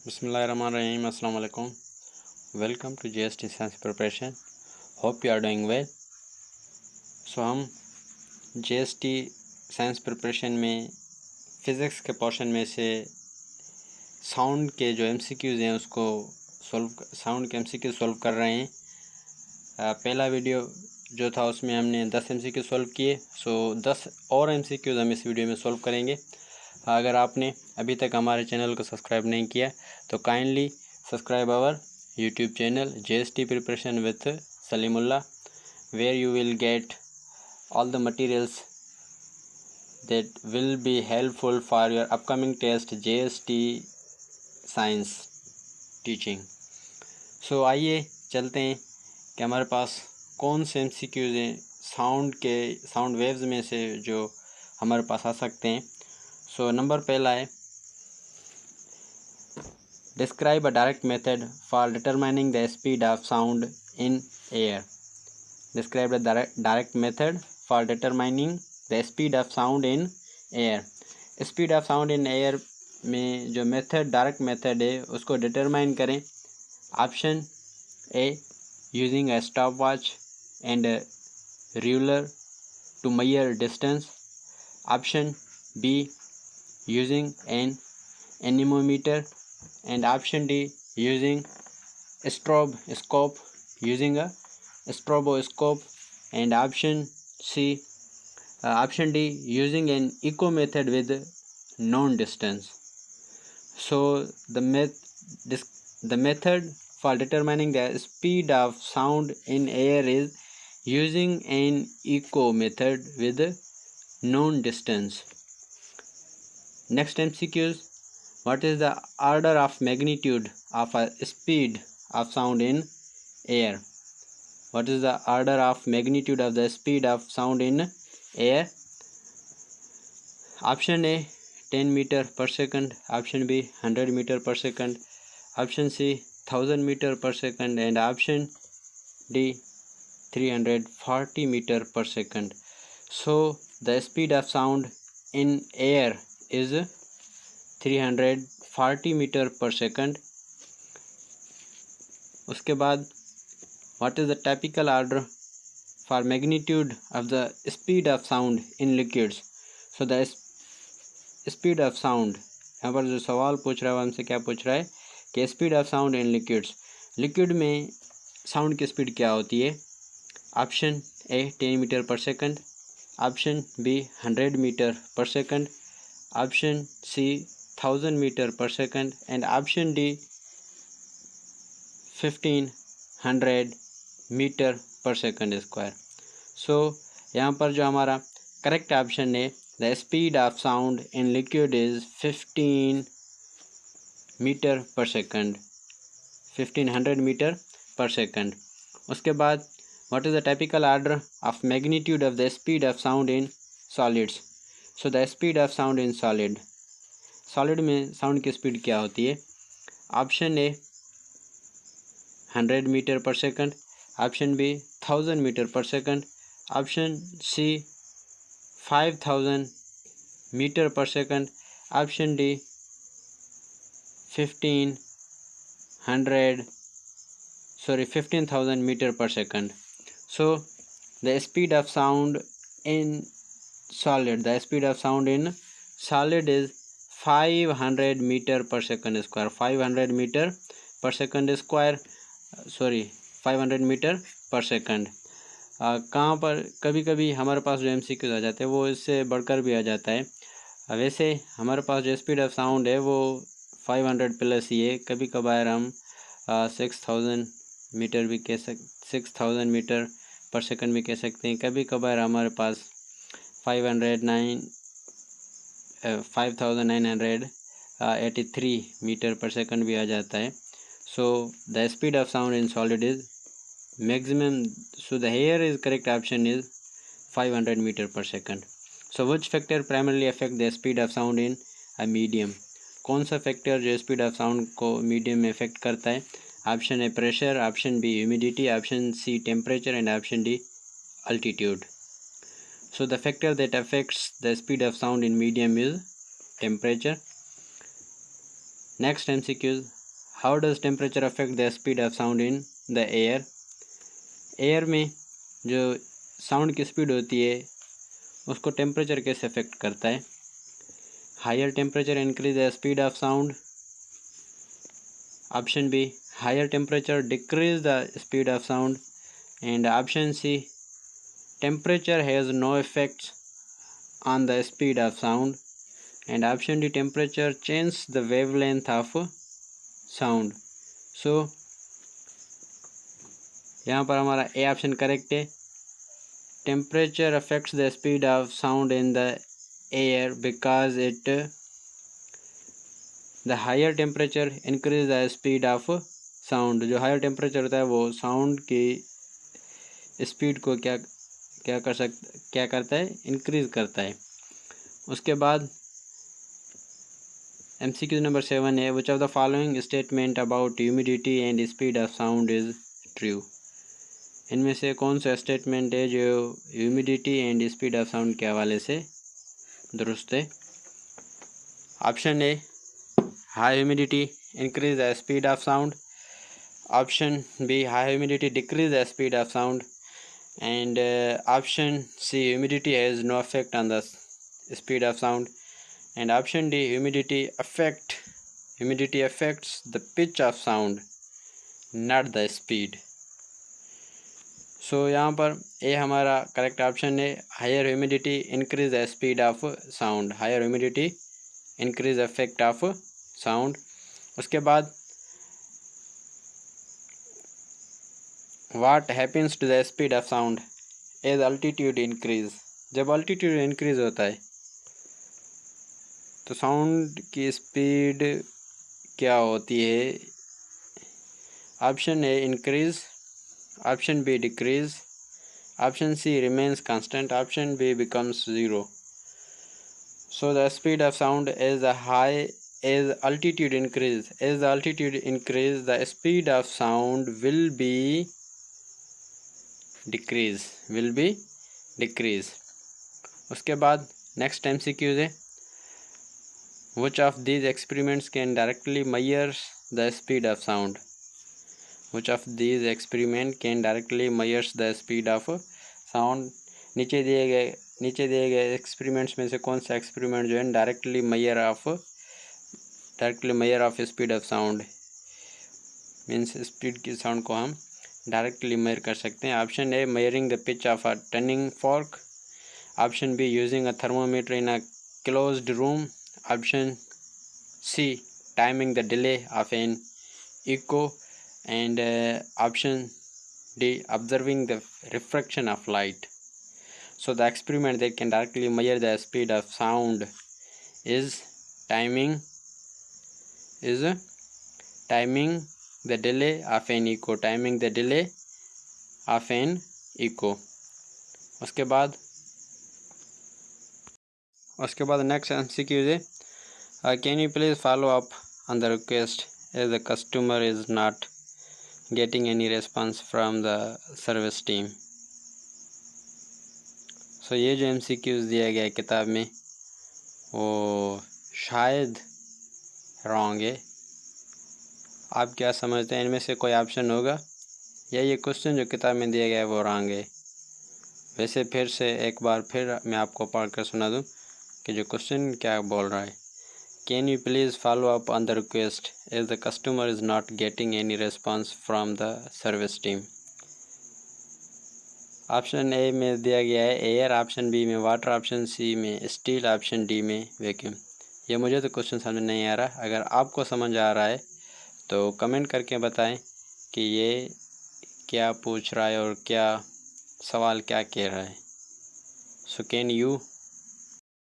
Bismillahirrahmanirrahim. Assalamu alaikum. Welcome to GST Science Preparation. Hope you are doing well. So हम GST Science Preparation में physics के portion में से sound के जो MCQs हैं उसको साउंड के MCQ सॉल्व कर रहे हैं। पहला वीडियो जो था उसमें हमने 10 MCQ सॉल्व किए। सो 10 और MCQs हम इस वीडियो में सॉल्व करेंगे। अगर आपने अभी तक हमारे चैनल को सब्सक्राइब नहीं किया तो kindly subscribe our YouTube channel GST preparation with Salimullah, where you will get all the materials that will be helpful for your upcoming test GST science teaching। सो आइए चलते हैं कि हमारे पास कौन से MCQs हैं साउंड वेव्स में से जो हमारे पास आ सकते हैं। सो नंबर पहला है, describe a direct method for determining the speed of sound in air। Describe the direct method for determining the speed of sound in air। Speed of sound in air में जो method direct method है उसको determine करें। Option A, using a stopwatch and a ruler to measure distance। Option B, using an anemometer। And option D, using stroboscope, using a stroboscope। And option D, using an echo method with known distance। So the method for determining the speed of sound in air is using an echo method with known distance। Next MCQs, what is the order of magnitude of a speed of sound in air? What is the order of magnitude of the speed of sound in air? Option A, 10 meter per second। Option B, 100 meter per second। Option C, 1000 meter per second। And option D, 340 meter per second। So the speed of sound in air is 340 metre per second. उसके बाद what is the typical order for magnitude of the speed of sound in liquids. So the speed of sound, यहाँ पर जो सवाल पूछ रहा है वो हमसे क्या पूछ रहा है कि speed of sound in liquids, liquid में साउंड की स्पीड क्या होती है। Option A, 10 metre per second. Option B, 100 metre per second. Option C, 1000 metre per second. And option D, 1500 metre per second square. So यहाँ पर जो हमारा correct option है, the speed of sound in liquid is 15 metre per second, 1500 metre per second. उसके बाद what is the typical order of magnitude of the speed of sound in solids. So the speed of sound in solid में sound की speed क्या होती है। Option A, 100 metre per second. Option B, 1000 metre per second. Option C, 5000 metre per second. Option D, 15,000 metre per second. So the speed of sound in solid, the speed of sound in solid is 500 metre per second square, 500 metre per second square, 500 metre per second. कहाँ पर कभी कभी हमारे पास जो MCQ आ जाते हैं वो इससे बढ़कर भी आ जाता है। वैसे हमारे पास जो स्पीड ऑफ साउंड है वो 500 प्लस ही है। कभी कभार हम 6000 मीटर भी 6000 मीटर पर सेकंड भी कह सकते हैं। कभी कभार हमारे पास 5983 मीटर पर सेकंड भी आ जाता है। So the speed of sound in solid is maximum, so the here is correct option is 500 metre per second. So which factor primarily affect the speed of sound in a medium. कौन सा factor जो speed of sound को medium में affect करता है। Option A, pressure. Option B, humidity. Option C, temperature. And option D, altitude. So the factor that affects the speed of sound in medium is temperature। Next MCQ, how does temperature affect the speed of sound in the air. Air में जो sound की speed होती है उसको temperature कैसे affect करता है। Higher temperature increase the speed of sound. Option B, higher temperature decrease the speed of sound. And option C, temperature has no effects on the speed of sound. And option D, temperature changes the wavelength of sound. So यहाँ पर हमारा A option correct है। Temperature affects the speed of sound in the air because it the higher temperature increase the speed of sound. जो higher temperature होता है वो sound की speed को क्या करता है, इंक्रीज करता है। उसके बाद MCQ नंबर 7 है, which of the following statement about humidity and speed of sound is true. इनमें से कौन सा स्टेटमेंट है जो humidity and speed of sound के हवाले से दुरुस्त है। Option A, high humidity increase the speed of sound. Option B, high humidity decrease the speed of sound. And option C, humidity has no effect on the speed of sound. And option D, humidity affects the pitch of sound, not the speed. So यहाँ पर A हमारा correct option है। Higher humidity increase the speed of sound. Higher humidity increase effect of sound. उसके बाद what happens to the speed of sound as altitude increase. जब altitude increase होता है तो साउंड की स्पीड क्या होती है। Option A increase, option B decrease, option C remains constant, option B becomes zero. So the speed of sound as the high as altitude increase, as the altitude increase the speed of sound will be decrease. उसके बाद next MCQ है, which of these experiments can directly measure the speed of sound? Which of these experiment can directly measure the speed of sound? नीचे दिए गए experiments में से कौन सा एक्सपेरिमेंट जो है directly measure of speed of sound, means speed की साउंड को हम डायरेक्टली मेजर कर सकते हैं। Option A, measuring the pitch of a turning fork. Option B, using a thermometer in a closed room. Option C, timing the delay of an echo. And option D, observing the refraction of light. So the experiment that can directly measure the speed of sound is timing the delay of an echo. Timing the delay of an echo. उसके बाद next MCQ है, can you please follow up on the request as the customer is not getting any response from the service team. So ये जो MCQs दिया गया है किताब में वो शायद रॉन्ग है। आप क्या समझते हैं, इनमें से कोई ऑप्शन होगा या ये क्वेश्चन जो किताब में दिया गया है वो रॉन्ग है। वैसे फिर से एक बार फिर मैं आपको पढ़ कर सुना दूँ कि जो क्वेश्चन क्या बोल रहा है। Can you please follow up on the request as the customer is not getting any response from the service team. Option A में दिया गया है एयर, ऑप्शन बी में वाटर, ऑप्शन सी में स्टील, ऑप्शन डी में vacuum. ये मुझे तो क्वेश्चन समझ नहीं आ रहा। अगर आपको समझ आ रहा है तो कमेंट करके बताएं कि ये क्या पूछ रहा है और क्या सवाल क्या कह रहा है। So can you